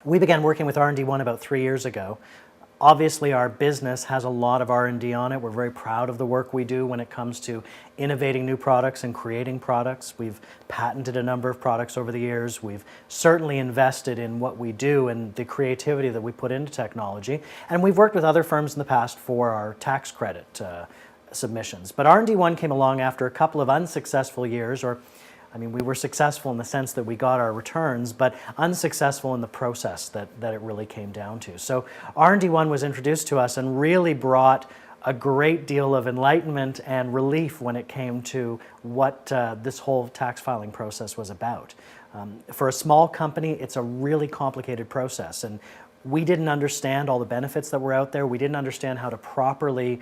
We began working with R&D ONE about 3 years ago. Obviously, our business has a lot of R&D on it. We're very proud of the work we do when it comes to innovating new products and creating products. We've patented a number of products over the years. We've certainly invested in what we do and the creativity that we put into technology. And we've worked with other firms in the past for our tax credit submissions. But R&D ONE came along after a couple of unsuccessful years, we were successful in the sense that we got our returns, but unsuccessful in the process that it really came down to. So R&D ONE was introduced to us and really brought a great deal of enlightenment and relief when it came to what this whole tax filing process was about. For a small company, it's a really complicated process, and we didn't understand all the benefits that were out there. We didn't understand how to properly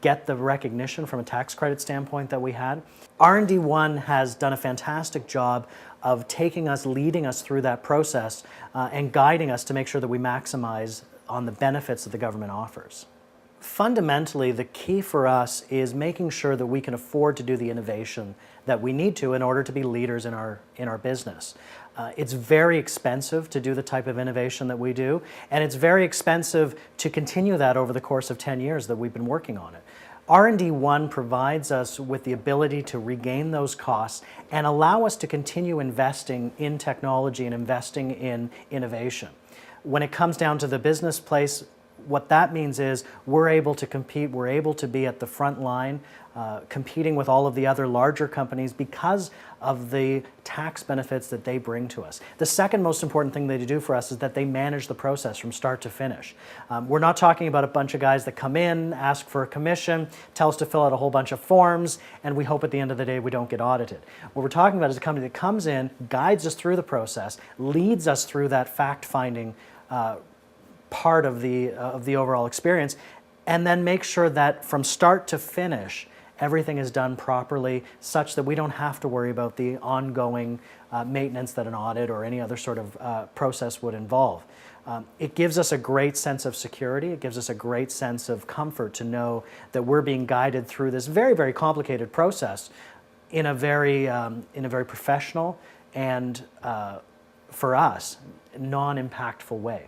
get the recognition from a tax credit standpoint that we had. R&D ONE has done a fantastic job of taking us, leading us through that process and guiding us to make sure that we maximize on the benefits that the government offers. Fundamentally, the key for us is making sure that we can afford to do the innovation that we need to in order to be leaders in our business. It's very expensive to do the type of innovation that we do, and it's very expensive to continue that over the course of 10 years that we've been working on it. R&D ONE provides us with the ability to regain those costs and allow us to continue investing in technology and investing in innovation. When it comes down to the business place, what that means is we're able to compete, we're able to be at the front line, competing with all of the other larger companies because of the tax benefits that they bring to us. The second most important thing they do for us is that they manage the process from start to finish. We're not talking about a bunch of guys that come in, ask for a commission, tell us to fill out a whole bunch of forms, and we hope at the end of the day we don't get audited. What we're talking about is a company that comes in, guides us through the process, leads us through that fact-finding part of the overall experience, and then make sure that from start to finish everything is done properly such that we don't have to worry about the ongoing maintenance that an audit or any other sort of process would involve. It gives us a great sense of security. It gives us a great sense of comfort to know that we're being guided through this very, very complicated process in a very professional and, for us, non-impactful way.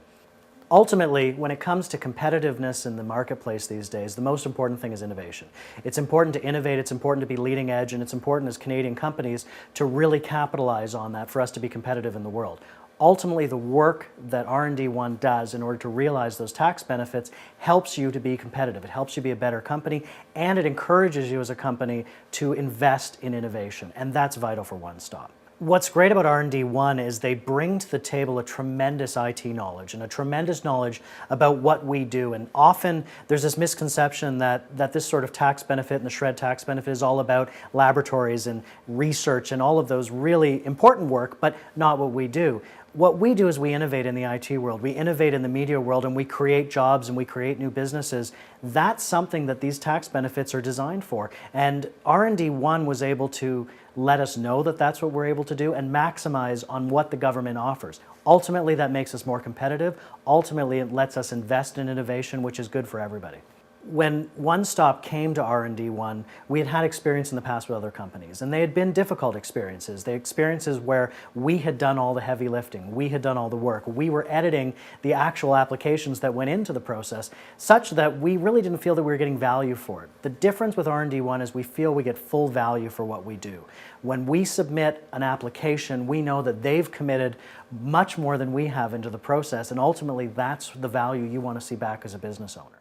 Ultimately, when it comes to competitiveness in the marketplace these days, the most important thing is innovation. It's important to innovate, it's important to be leading edge, and it's important as Canadian companies to really capitalize on that for us to be competitive in the world. Ultimately, the work that R&D ONE does in order to realize those tax benefits helps you to be competitive. It helps you be a better company, and it encourages you as a company to invest in innovation, and that's vital for One Stop. What's great about R&D ONE is they bring to the table a tremendous IT knowledge and a tremendous knowledge about what we do. And often there's this misconception that this sort of tax benefit and the SR&ED tax benefit is all about laboratories and research and all of those really important work, but not what we do. What we do is we innovate in the IT world, we innovate in the media world, and we create jobs and we create new businesses. That's something that these tax benefits are designed for. And R&D ONE was able to let us know that that's what we're able to do and maximize on what the government offers. Ultimately, that makes us more competitive. Ultimately, it lets us invest in innovation, which is good for everybody. When One Stop came to R&D ONE, we had had experience in the past with other companies, and they had been difficult experiences. The experiences where we had done all the heavy lifting, we had done all the work, we were editing the actual applications that went into the process, such that we really didn't feel that we were getting value for it. The difference with R&D ONE is we feel we get full value for what we do. When we submit an application, we know that they've committed much more than we have into the process, and ultimately that's the value you want to see back as a business owner.